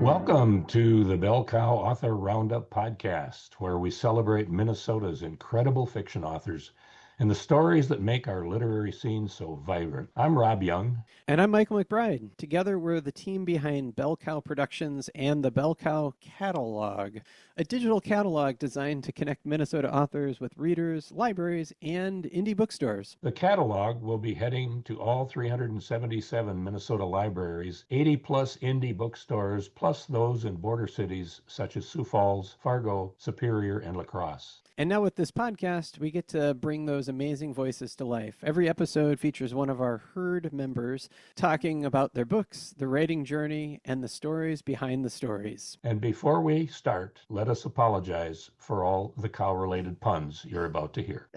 Welcome to the Bell Cow Author Roundup podcast, where we celebrate Minnesota's incredible fiction authors and the stories that make our literary scene so vibrant. I'm Rob Jung. And I'm Michael MacBride. Together, we're the team behind Bell Cow Productions and the Bell Cow Catalog, a digital catalog designed to connect Minnesota authors with readers, libraries, and indie bookstores. The catalog will be heading to all 377 Minnesota libraries, 80 plus indie bookstores, plus those in border cities such as Sioux Falls, Fargo, Superior, and La Crosse. And now with this podcast, we get to bring those amazing voices to life. Every episode features one of our herd members talking about their books, their writing journey, and the stories behind the stories. And before we start, let us apologize for all the cow-related puns you're about to hear.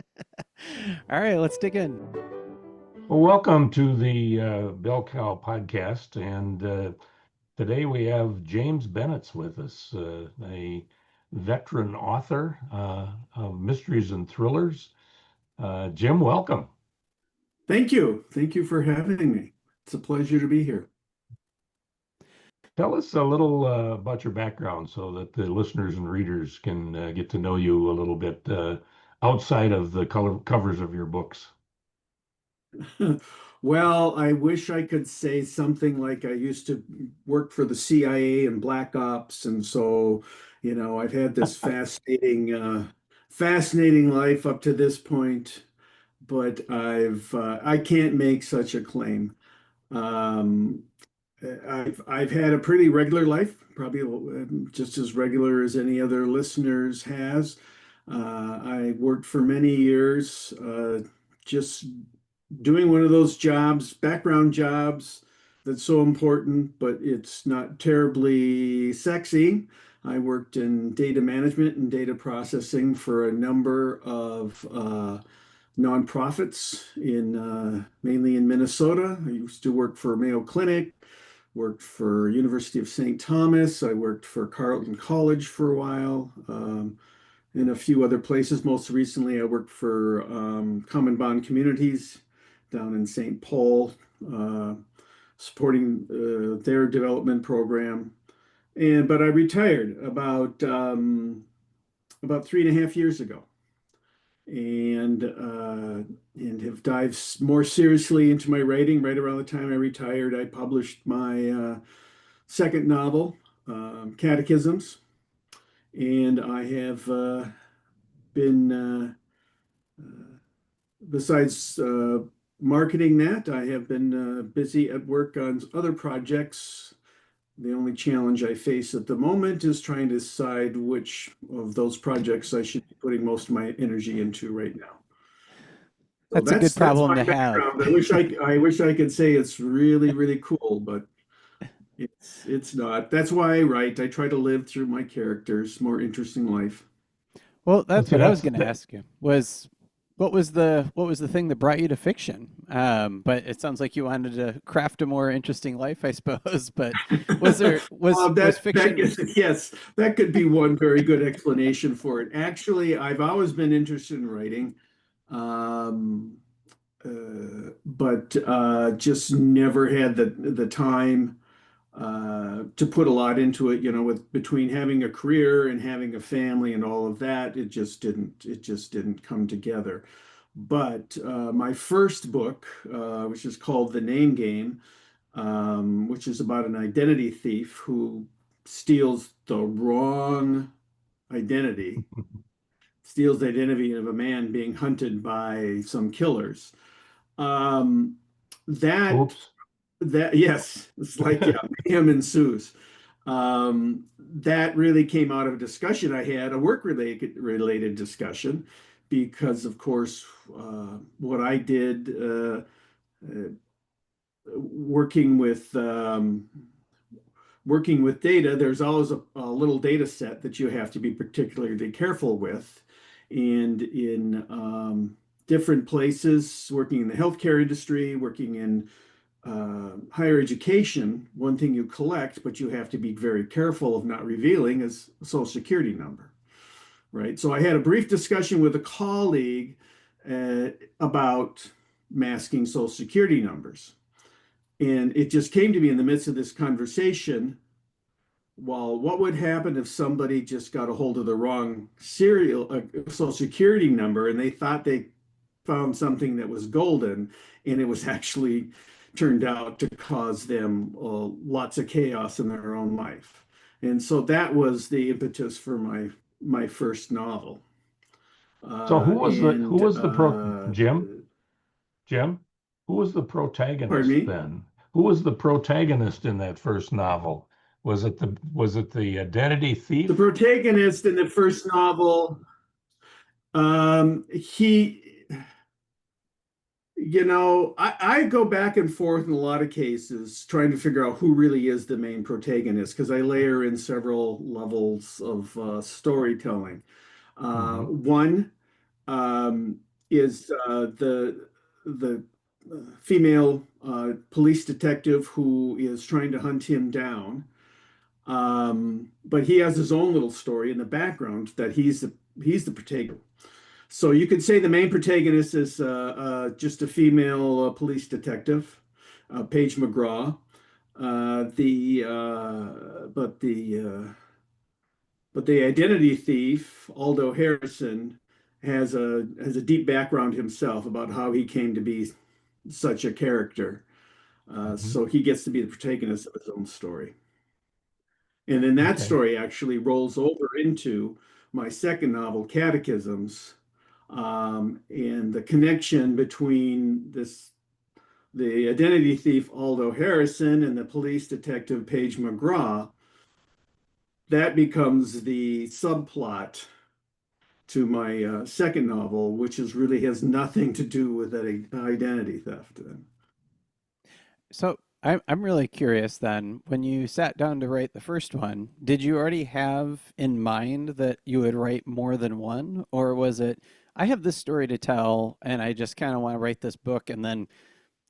All right, let's dig in. Well, welcome to the Bell Cow podcast. And today we have James Bennetts with us, a veteran author of mysteries and thrillers. Jim, welcome. Thank you. Thank you for having me. It's a pleasure to be here. Tell us a little about your background so that the listeners and readers can get to know you a little bit outside of the covers of your books. Well, I wish I could say something like I used to work for the CIA and Black Ops, and so, I've had this fascinating life up to this point, but I can't make such a claim. Um, I've had a pretty regular life, probably just as regular as any other listeners has. I worked for many years, just doing one of those jobs, background jobs that's so important, but it's not terribly sexy. I worked in data management and data processing for a number of nonprofits mainly in Minnesota. I used to work for Mayo Clinic, worked for University of St. Thomas. I worked for Carleton College for a while, and a few other places. Most recently, I worked for Common Bond Communities down in St. Paul, supporting their development program. But I retired about 3.5 years ago, and have dived more seriously into my writing. Right around the time I retired, I published my second novel, Catechisms, and I have been, besides marketing that, I have been busy at work on other projects. The only challenge I face at the moment is trying to decide which of those projects I should be putting most of my energy into right now. So That's a good problem to have. I wish I could say it's really, really cool, but it's not. That's why I write. I try to live through my characters, more interesting life. Well, that's what I was going to ask you was what was the thing that brought you to fiction? But it sounds like you wanted to craft a more interesting life, I suppose. But was fiction? Yes, that could be one very good explanation for it. Actually, I've always been interested in writing, but just never had the time to put a lot into it. With between having a career and having a family and all of that, it just didn't come together. But my first book, which is called The Name Game, which is about an identity thief who steals the wrong identity, steals the identity of a man being hunted by some killers. Um, that Oops. Yes, it's like, yeah, mayhem ensues. That really came out of a discussion I had, a work related discussion, because of course what I did, working with data, there's always a little data set that you have to be particularly careful with. And in different places, working in the healthcare industry, working in higher education, one thing you collect, but you have to be very careful of not revealing, is a social security number, right? So I had a brief discussion with a colleague about masking social security numbers. And it just came to me in the midst of this conversation. Well, what would happen if somebody just got a hold of the wrong social security number and they thought they found something that was golden and it was actually turned out to cause them lots of chaos in their own life. And so that was the impetus for my first novel. So Uh, who and was the uh, Jim? Who was the Pardon protagonist me, then? Who was the protagonist in that first novel? Was it the identity the thief? protagonist in the first novel, he I go back and forth in a lot of cases trying to figure out who really is the main protagonist because I layer in several levels of storytelling. Hmm. One is the female police detective who is trying to hunt him down, but he has his own little story in the background that he's the protagonist. So you could say the main protagonist is just a female police detective, Paige McGraw. The but the identity thief, Aldo Harrison, has a deep background himself about how he came to be such a character. Hmm. So he gets to be the protagonist of his own story. And then that Okay. story actually rolls over into my second novel, Catechisms, and the connection between the identity thief Aldo Harrison and the police detective Paige McGraw. That becomes the subplot to my second novel, which is really has nothing to do with that identity theft. So I'm really curious then, when you sat down to write the first one, did you already have in mind that you would write more than one? Or was it, I have this story to tell and I just kind of want to write this book, and then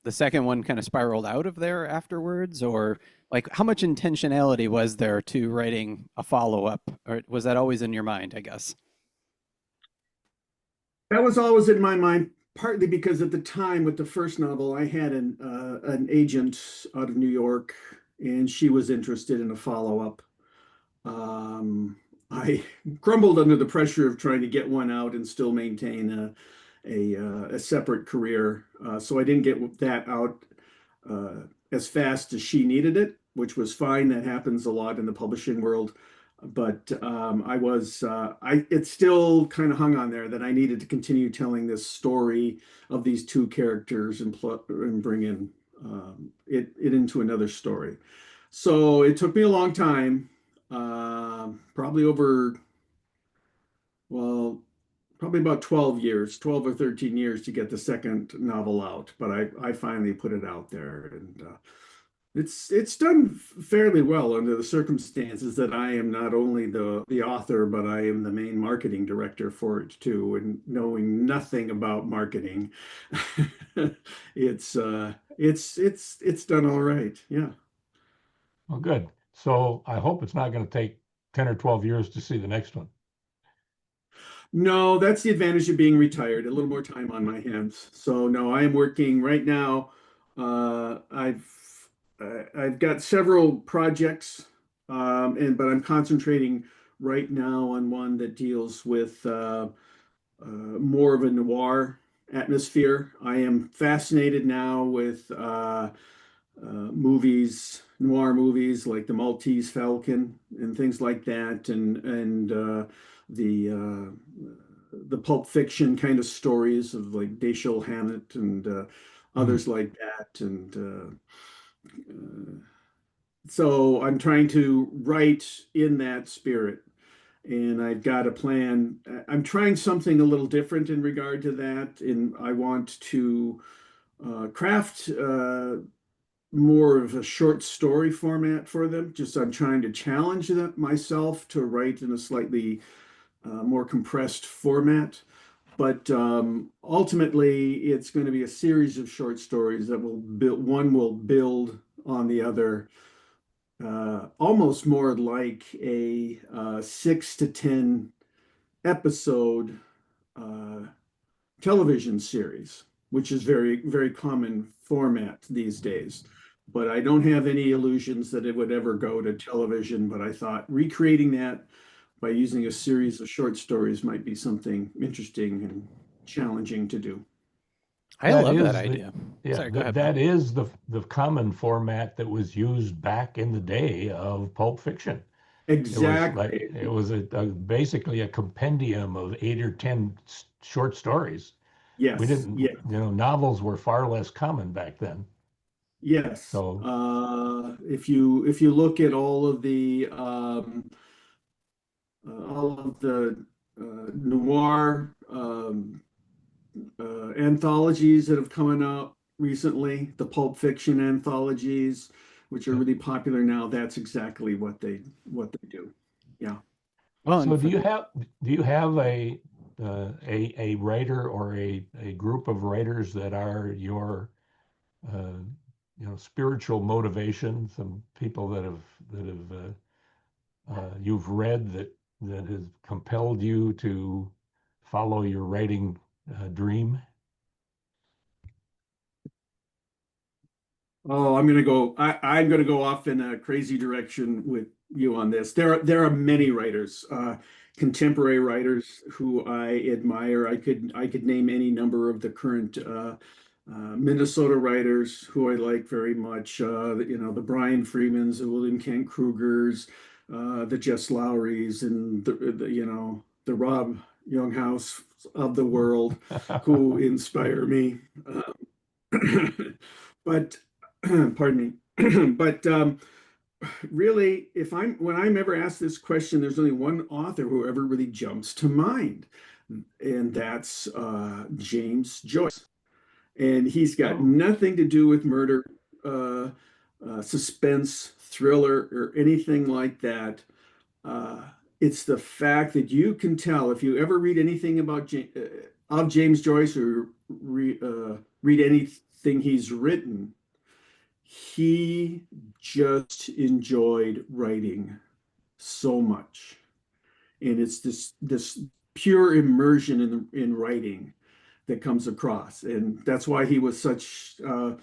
the second one kind of spiraled out of there afterwards? Or like how much intentionality was there to writing a follow-up? Or was that always in your mind, I guess? That was always in my mind, partly because at the time with the first novel, I had an agent out of New York, and she was interested in a follow-up. I crumbled under the pressure of trying to get one out and still maintain a separate career. So I didn't get that out as fast as she needed it, which was fine. That happens a lot in the publishing world. But it still kind of hung on there that I needed to continue telling this story of these two characters and bring in it into another story. So it took me a long time, probably over, well, probably about 12 years, 12 or 13 years to get the second novel out. But I finally put it out there, and it's done fairly well under the circumstances that I am not only the author, but I am the main marketing director for it too. And knowing nothing about marketing, it's done all right. Yeah. Well, good. So I hope it's not going to take 10 or 12 years to see the next one. No, that's the advantage of being retired, a little more time on my hands. So no, I am working right now. Uh, I've I've got several projects, but I'm concentrating right now on one that deals with more of a noir atmosphere. I am fascinated now with noir movies like The Maltese Falcon and things like that, and the Pulp Fiction kind of stories of like Dashiell Hammett and Hmm. others like that. And so I'm trying to write in that spirit. And I've got a plan. I'm trying something a little different in regard to that. And I want to craft more of a short story format for them. Just I'm trying to challenge myself to write in a slightly more compressed format. But ultimately, it's going to be a series of short stories that will build, one will build on the other, almost more like a 6 to 10 episode uh, television series, which is very, very common format these days. but I don't have any illusions that it would ever go to television. But I thought recreating that by using a series of short stories might be something interesting and challenging to do. I That love that is the idea. yeah, Sorry, go that ahead, Bill. that is the common format that was used back in the day of Pulp Fiction. It was like Exactly. it was basically a compendium of 8 or 10 short stories. We Yes. didn't, Yes. novels were far less common back then. Yes. So If you look at all of the noir anthologies that have come out recently, the Pulp Fiction anthologies, which are yeah. really popular now, that's exactly what they do. Yeah. Well, So and for do you have a writer or a group of writers that are your uh, spiritual motivation? Some people that have you've read that has compelled you to follow your writing dream? Oh, I'm gonna go off in a crazy direction with you on this. There are many writers, contemporary writers who I admire. I could name any number of the current Minnesota writers who I like very much. The Brian Freemans, the William Kent Krugers, the Jess Lowrys, and the Rob Younghouse of the world, who inspire me. But pardon me. But really, if I'm when I'm ever asked this question, there's only one author who ever really jumps to mind, and that's James Joyce. And he's got Oh, nothing to do with murder, uh, suspense, thriller, or anything like that. Uh, it's the fact that you can tell if you ever read anything of James Joyce or read anything he's written, he just enjoyed writing so much. And it's this pure immersion in writing that comes across. And that's why he was such a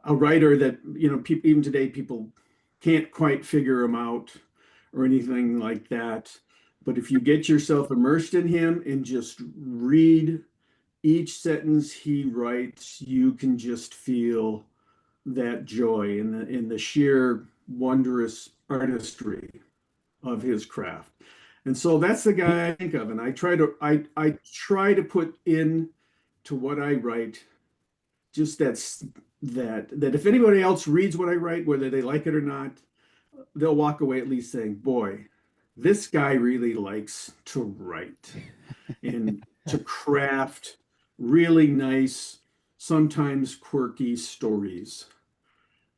writer that, even today, people can't quite figure him out or anything like that. But if you get yourself immersed in him and just read each sentence he writes, you can just feel that joy in the sheer wondrous artistry of his craft. And so that's the he, guy I think of, and I try to put in to what I write just that if anybody else reads what I write, whether they like it or not, they'll walk away at least saying, "Boy, this guy really likes to write and to craft really nice, sometimes quirky stories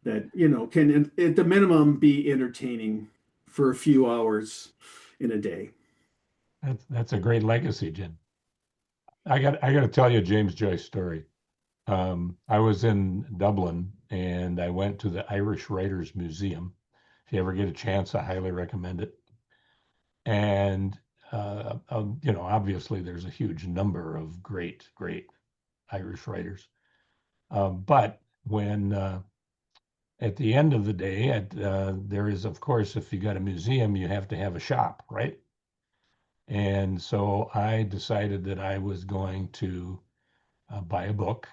that can at the minimum be entertaining for a few hours in a day." that's a great legacy, Jim. I got to tell you a James Joyce story. I was in Dublin and I went to the Irish Writers Museum. If you ever get a chance, I highly recommend it. And obviously there's a huge number of great Irish writers. But when at the end of the day, there is, of course, if you got a museum, you have to have a shop, right? And so I decided that I was going to buy a book.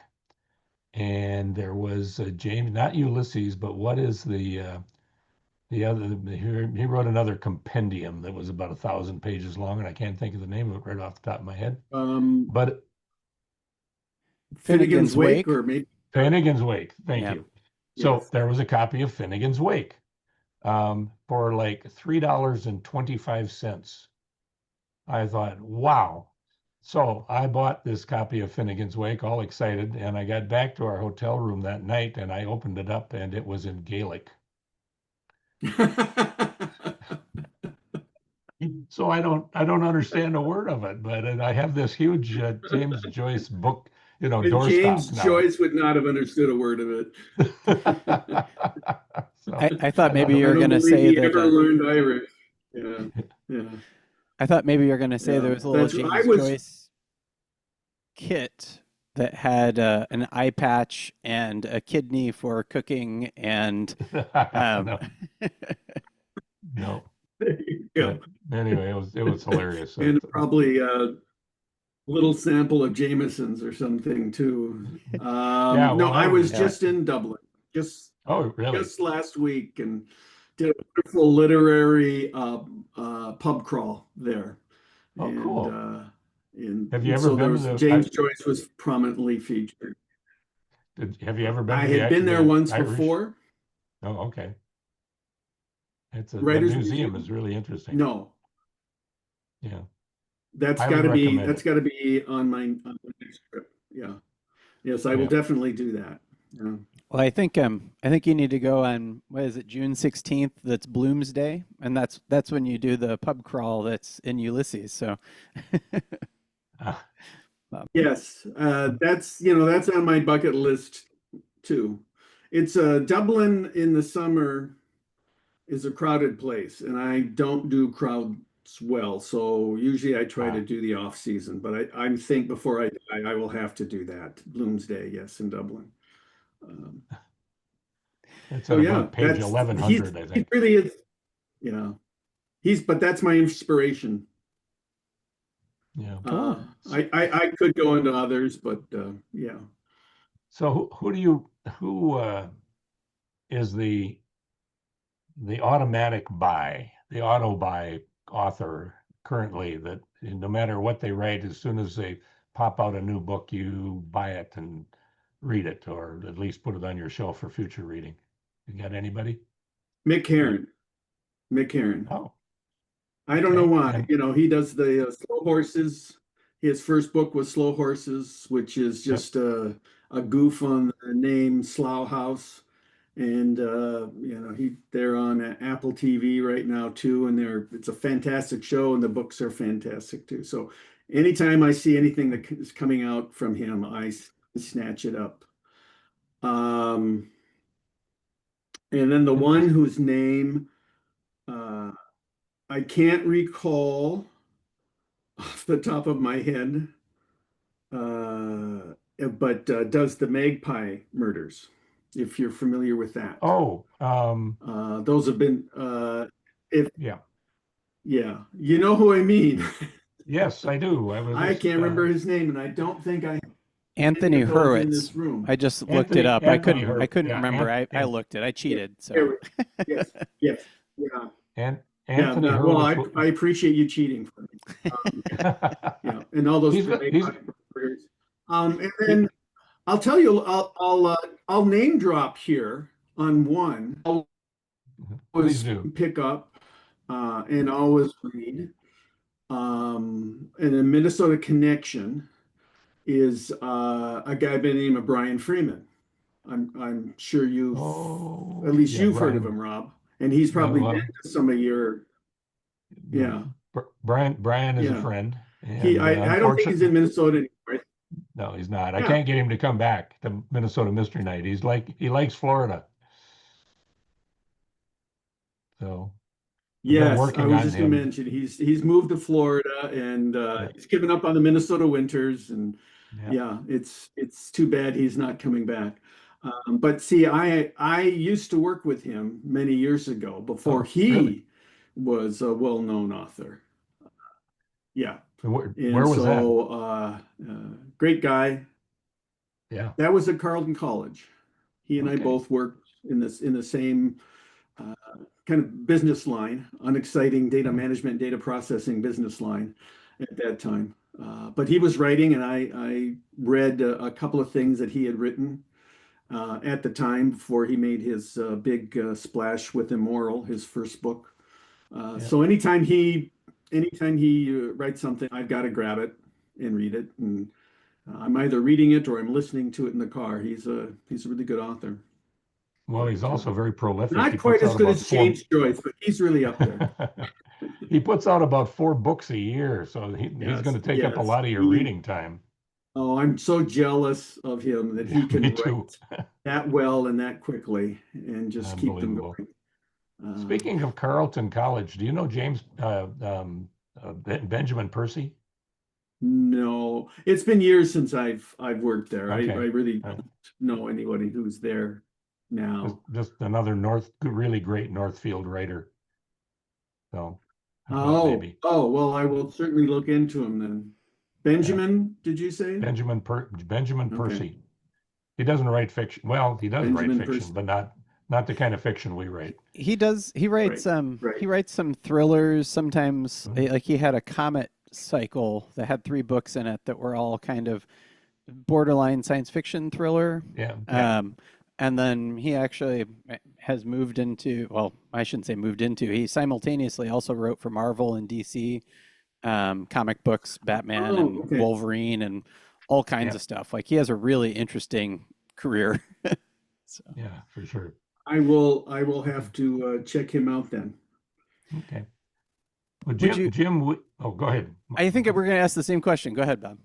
And there was James, not Ulysses, but what is the other? He wrote another compendium that was about 1,000 pages long, and I can't think of the name of it right off the top of my head. Um, But Finnegan's Finnegan's Wake, Wake. or maybe. Finnegan's Wake, thank Yeah. you. So Yes. there was a copy of Finnegan's Wake for like $3.25. I thought, wow. So I bought this copy of Finnegan's Wake, all excited, and I got back to our hotel room that night and I opened it up and it was in Gaelic. So I don't understand a word of it, but I have this huge James Joyce book, And James doorstop now. Joyce would not have understood a word of it. So I thought I maybe don't, you I were don't going to believe say he that. ever learned Irish. Yeah, yeah, I thought maybe you were going to say yeah. there was a little That's I James was. Joyce kit that had an eye patch and a kidney for cooking and um, No, no. There you go. But anyway, it was hilarious. And probably a little sample of Jameson's or something too. Yeah, No, well, I was yeah. just in Dublin just Oh, really? just last week and did a wonderful literary pub crawl there. Oh, And cool. Have you and ever so there been to was the? James Joyce was prominently featured. Have you ever been I to had been there the once Irish? before. Oh, okay. That Writers museum is Museum? really interesting. No, Yeah, that's highly got to be recommend it. on my next trip. Yeah. Yes, I will Yeah. definitely do that. Yeah. well, I think you need to go on what is it, June 16th? That's Bloomsday, and that's when you do the pub crawl that's in Ulysses. So, Ah, Yes, that's on my bucket list too. It's Dublin in the summer is a crowded place, and I don't do crowds well. So usually I try to ah, do the off season, but I think before I die, I will have to do that. Bloomsday, yes, in Dublin. Um, it's so at yeah, about page 1100, I he think. really is. Yeah, but that's my inspiration. Yeah. cool. I could go into others, but yeah. So who is the automatic buy, the auto buy author currently that no matter what they write, as soon as they pop out a new book, you buy it and read it, or at least put it on your shelf for future reading. You got anybody? Mick Herron. Mick Herron. Oh, I don't know okay. why. And He does the slow horses. His first book was Slow Horses, which is yep. just a goof on the name Slough House. And they're on Apple TV right now too, and it's a fantastic show, and the books are fantastic too. So anytime I see anything that is coming out from him, I snatch it up. Um, and then the one Interesting. whose name uh, I can't recall off the top of my head, but does the Magpie murders, if you're familiar with that. Oh, Those have been, if yeah. yeah, you know who I mean. Yes, I do. I was I just can't remember his name, and I don't think I have any Anthony of those in Hurwitz. this room. I just looked it up. Anthony I Her, couldn't yeah, remember. I looked it. I Yeah, cheated. So, there yes, yes, yeah, and yeah. Anthony Well, Hurwitz. I appreciate you cheating for me. Yeah, and all those He's careers. And he, then I'll tell you, I'll name drop here on one. I'll please always do. pick up and always read. And the Minnesota Connection is a guy by the name of Brian Freeman. I'm sure at Oh, least yeah, you've heard of Brian. him, Rob, and he's Yeah, probably been well, to some of your yeah Brian is a yeah. friend, He and I don't think he's unfortunately, in Minnesota anymore. no, he's not. I Yeah. can't get him to come back to Minnesota Mystery Night. He likes Florida, so we've been Yes, I working was on just going to him. mention he's moved to Florida and Yeah, he's given up on the Minnesota winters and yeah. yeah, it's too bad he's not coming back. But see, I used to work with him many years ago before Oh, really? he was a well-known author. Yeah, and Where was that? so great guy. Yeah. That was at Carleton College. He and I Okay. both worked in the same uh, kind of business line, unexciting data Oh, management, data processing business line at that time. But he was writing, and I read a couple of things that he had written at the time before he made his big splash with Immoral, his first book. yeah. So anytime he writes something, I've got to grab it and read it. And I'm either reading it or I'm listening to it in the car. He's a really good author. Well, But he's also very prolific. He not quite puts as out good about as four. James Joyce, but he's really up there. He puts out about 4 books a year, so he's going Yes, to take up a yes. lot of your reading time. Oh, I'm so jealous of him that Yeah, he me can too. write that well and that quickly and just keep them Unbelievable. going. Uh, Speaking of Carleton College, do you know James Benjamin Percy? No, it's been years since I've worked there. I Okay. really Uh, don't know anybody who's there now. just another really great Northfield writer. So I thought Oh, maybe oh, well, I will certainly look into him then. yeah, Benjamin, did you say? Benjamin Okay, Percy. He doesn't write fiction. Well, he does write Benjamin fiction, Percy. but not the kind of fiction we write. He does. Right, He right. writes some thrillers sometimes. Mhm. Like he had a comet cycle that had 3 books in it that were all kind of borderline science fiction thriller. Yeah, yeah. Um, and then he actually has moved into, well, I shouldn't say moved into, he simultaneously also wrote for Marvel and DC, comic books, Batman Oh, and okay. Wolverine and all kinds Yeah, of stuff. Like he has a really interesting career. So yeah, for sure. I will have to check him out then. Okay. Well, would you, oh, go ahead. I think we're going to ask the same question. Go ahead, Bob.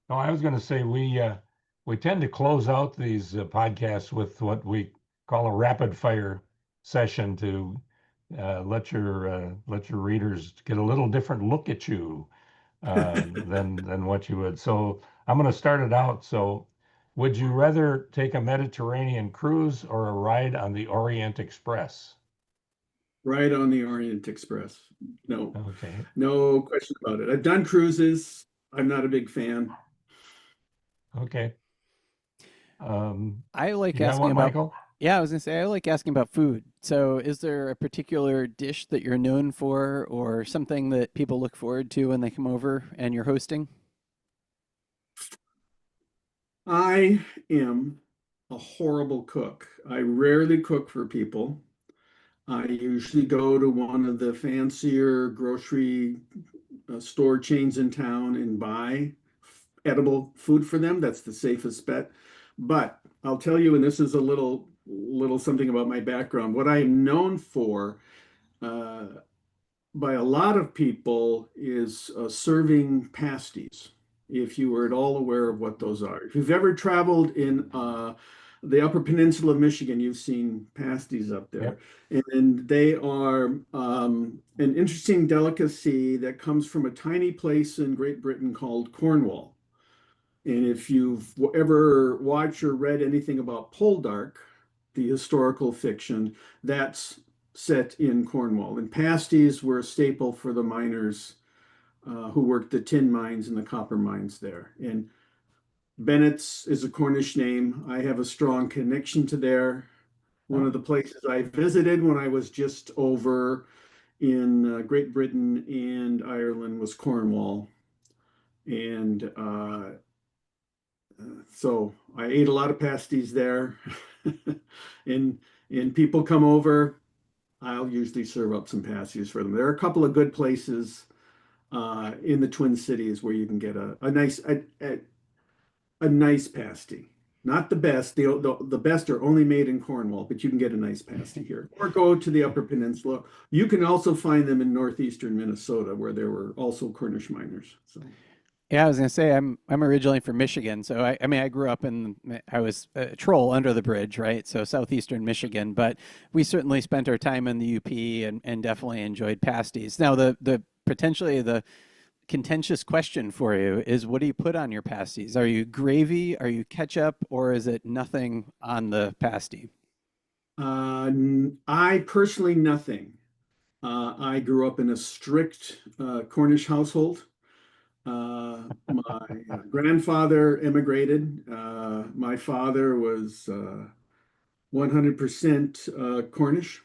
No, I was going to say we tend to close out these podcasts with what we call a rapid fire session to let your readers get a little different look at you than what you would. So I'm going to start it out. So, would you rather take a Mediterranean cruise or a ride on the Orient Express? Right on the Orient Express. No, Okay. no question about it. I've done cruises. I'm not a big fan. Okay. I like You got asking one, about, Michael? yeah, I was going to say, I like asking about food. So, is there a particular dish that you're known for or something that people look forward to when they come over and you're hosting? I am a horrible cook. I rarely cook for people. I usually go to one of the fancier grocery store chains in town and buy edible food for them. That's the safest bet. But I'll tell you, and this is a little something about my background. What I am known for uh, by a lot of people is serving pasties. If you were at all aware of what those are. If you've ever traveled in the Upper Peninsula of Michigan, you've seen pasties up there. Yep. And they are an interesting delicacy that comes from a tiny place in Great Britain called Cornwall. And if you've ever watched or read anything about Poldark, the historical fiction, that's set in Cornwall. And pasties were a staple for the miners who worked the tin mines and the copper mines there. And Bennetts is a Cornish name. I have a strong connection to there. One Oh, of the places I visited when I was just over in Great Britain and Ireland was Cornwall. And so I ate a lot of pasties there. and and people come over, I'll usually serve up some pasties for them. There are a couple of good places in the Twin Cities where you can get a nice pasty. Not the best. The best are only made in Cornwall, but you can get a nice pasty here. Or go to the Upper Peninsula. You can also find them in northeastern Minnesota, where there were also Cornish miners. So Yeah, I was gonna say I'm originally from Michigan, so I mean I grew up in I was a troll under the bridge, right? So southeastern Michigan, but we certainly spent our time in the UP and definitely enjoyed pasties. Now the potentially the contentious question for you is what do you put on your pasties? Are you gravy? Are you ketchup? Or is it nothing on the pasty? I personally nothing. I grew up in a strict Cornish household. My grandfather immigrated. My father was 100% Cornish.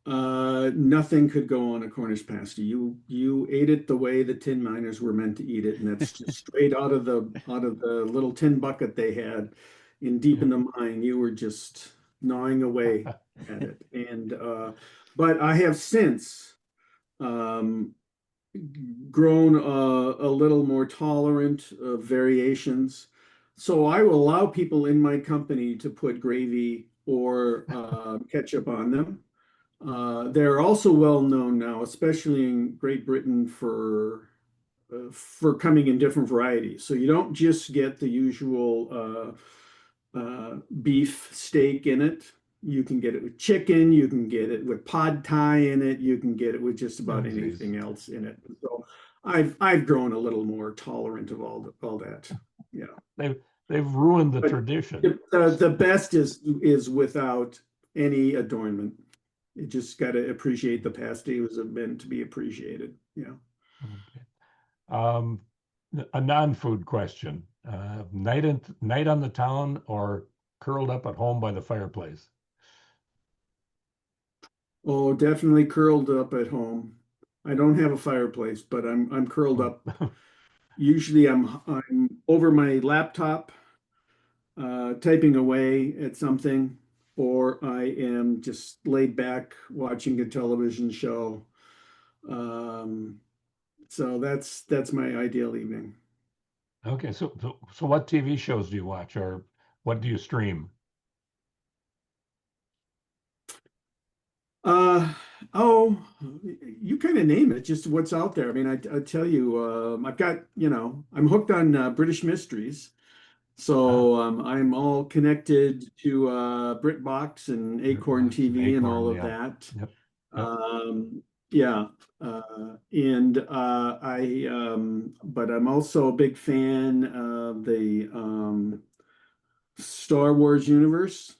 Nothing could go on a Cornish pasty. You ate it the way the tin miners were meant to eat it, and that's just straight out of the little tin bucket they had in deep in the mine. You were just gnawing away at it. And but I have since um, grown a little more tolerant of variations. So I will allow people in my company to put gravy or ketchup on them. They're also well known now, especially in Great Britain, for coming in different varieties. So you don't just get the usual beef steak in it. You can get it with chicken. You can get it with pad thai in it. You can get it with just oh, about geez. anything else in it. So I've grown a little more tolerant of all that. Yeah. They've ruined the But tradition. the best is without any adornment. You just got to appreciate the past. He was meant to be appreciated. Yeah. Okay. Um, a non-food question. Night on the town or curled up at home by the fireplace? Oh, definitely curled up at home. I don't have a fireplace, but I'm curled Oh, up. Usually I'm over my laptop, typing away at something, or I am just laid back watching a television show. Um, so that's my ideal evening. okay. So what TV shows do you watch or what do you stream? Uh, oh, you kind of name it, just what's out there. I mean, I tell you, I've got, I'm hooked on British mysteries. Ah, So I'm all connected to BritBox and Acorn Box and TV and all Acorn. of Yeah. that. Yep. Yep. Um, yeah, and but I'm also a big fan of the Star Wars universe.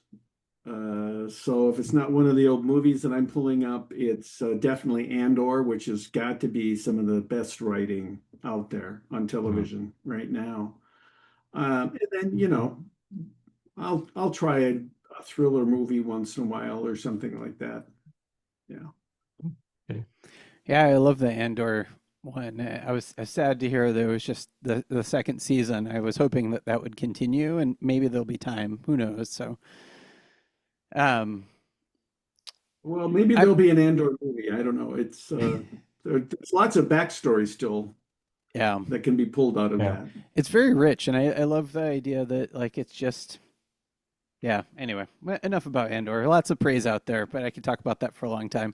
So if it's not one of the old movies that I'm pulling up, it's definitely Andor, which has got to be some of the best writing out there on Hmm. television right now. And then, Okay. I'll try a thriller movie once in a while or something like that. Yeah. Okay. Yeah, I love the Andor one. I was sad to hear there was just the second season. I was hoping that that would continue, and maybe there'll be time. Who knows? So, um, Well, maybe I there'll be an Andor movie. I don't know. There's lots of backstory still yeah, that can be pulled out of Yeah. that. it's very rich, and I love the idea that like it's just yeah. Anyway, enough about Andor. Lots of praise out there, but I could talk about that for a long time.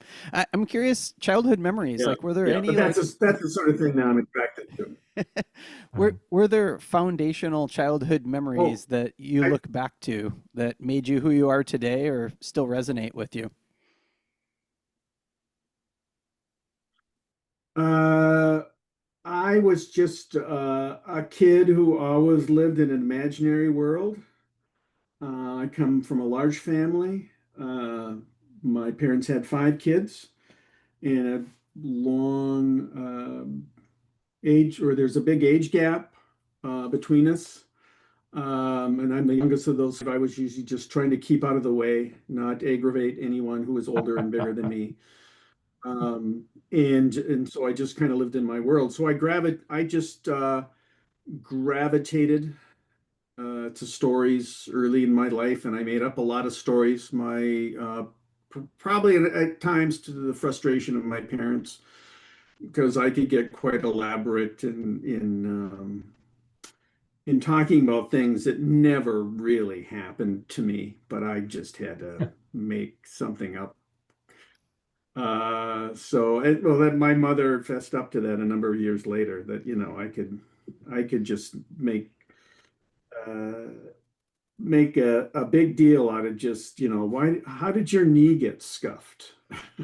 I'm curious, childhood memories. Yeah. Like, were there Yeah. But any like that's the sort of thing that I'm attracted to. were there foundational childhood Oh, memories that you I, look back to that made you who you are today, or still resonate with you? uh, I was just a kid who always lived in an imaginary world. I come from a large family. Uh, my parents had five kids and a long age, or there's a big age gap between us. And I'm the youngest of those. I was usually just trying to keep out of the way, not aggravate anyone who was older and bigger than me. Um, and so I just kind of lived in my world. So I just gravitated to stories early in my life, and I made up a lot of stories. My probably at times to the frustration of my parents, because I could get quite elaborate in talking about things that never really happened to me, but I just had to make something up. Well, that my mother fessed up to that a number of years later. That I could just uh, make a big deal out of just, how did your knee get scuffed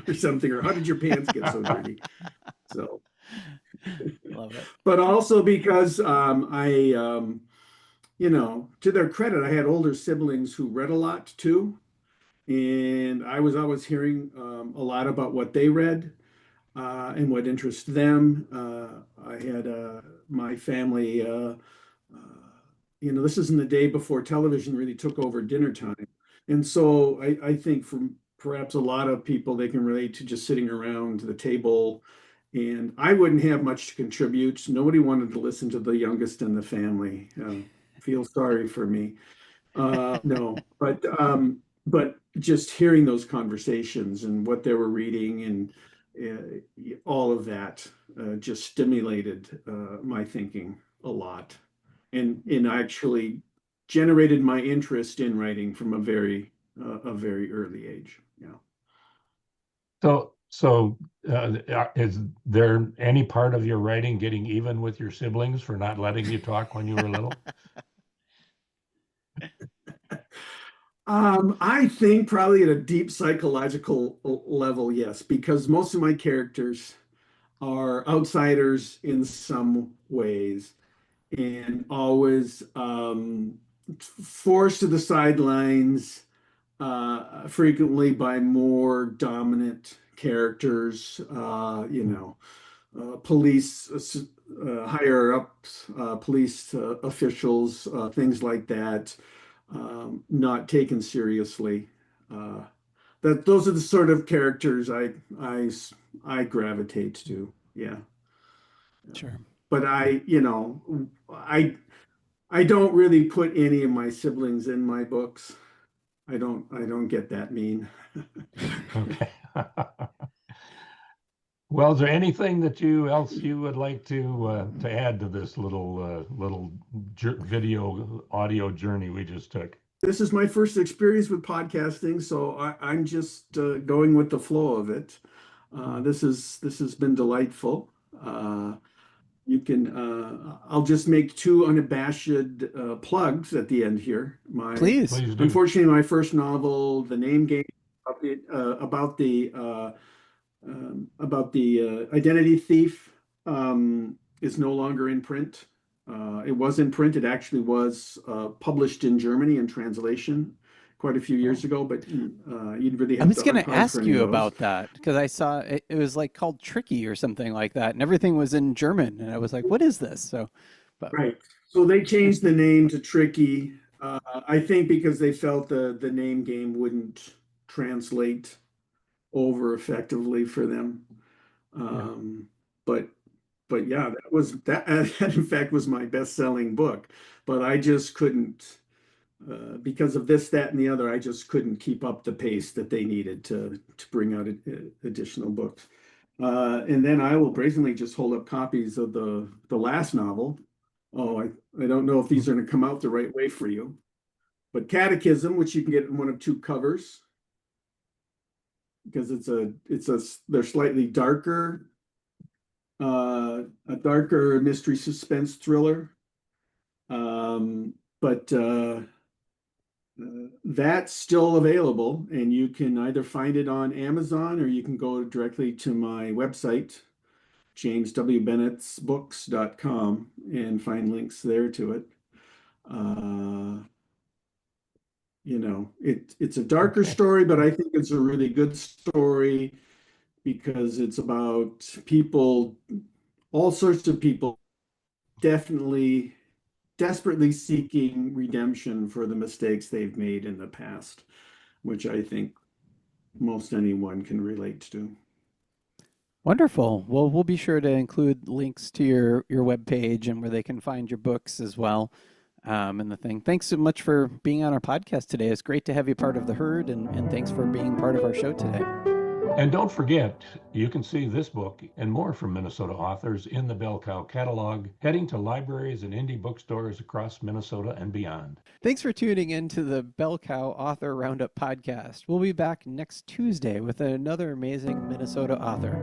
or something, or how did your pants get so dirty? So, Love it. but also because to their credit, I had older siblings who read a lot too. And I was always hearing a lot about what they read and what interests them. I had my family, this is in the day before television really took over dinner time. And so I think for perhaps a lot of people, they can relate to just sitting around the table. And I wouldn't have much to contribute. Nobody wanted to listen to the youngest in the family. Feel sorry for me. No, but just hearing those conversations and what they were reading and all of that just stimulated my thinking a lot, and actually generated my interest in writing from a very early age. Yeah. Is there any part of your writing getting even with your siblings for not letting you talk when you were little? I think probably at a deep psychological level, yes, because most of my characters are outsiders in some ways and always forced to the sidelines, frequently by more dominant characters, police, higher ups, police officials, things like that, not taken seriously. Uh, those are the sort of characters I gravitate to. Yeah. Sure. But I don't really put any of my siblings in my books. I don't get that mean. Okay. Well, is there anything that you would like to add to this little video audio journey we just took? This is my first experience with podcasting, so I'm just going with the flow of it. This has been delightful. You can I'll just make two unabashed plugs at the end here. Please. Please do. Unfortunately, my first novel, The Name Game, about the identity thief, is no longer in print. It was in print. It actually was published in Germany in translation quite a few years ago, but you'd really I have was to going to archive for ask any you of those. about that because I saw it was like called Tricky or something like that, and everything was in German, and I was like, "What is this?" So, but Right. So they changed the name to Tricky. I think because they felt the name game wouldn't translate over effectively for them. Yeah. But yeah, that that in fact was my best-selling book. But I just couldn't because of this, that, and the other. I just couldn't keep up the pace that they needed to bring out additional books. And then I will brazenly just hold up copies of the last novel. Oh, I don't know if these are going to come out the right way for you, but Catechism, which you can get in one of two covers, because they're slightly darker, a darker mystery suspense thriller. But that's still available, and you can either find it on Amazon or you can go directly to my website, jameswbennettsbooks.com, and find links there to it. It's a darker Okay. story, but I think it's a really good story because it's about people, all sorts of people, definitely desperately seeking redemption for the mistakes they've made in the past, which I think most anyone can relate to. wonderful. Well, we'll be sure to include links to your webpage and where they can find your books as well. And the thing. Thanks so much for being on our podcast today. It's great to have you part of the herd, and thanks for being part of our show today. And don't forget, you can see this book and more from Minnesota authors in the Bell Cow catalog, heading to libraries and indie bookstores across Minnesota and beyond. Thanks for tuning in to the Bell Cow Author Roundup podcast. We'll be back next Tuesday with another amazing Minnesota author.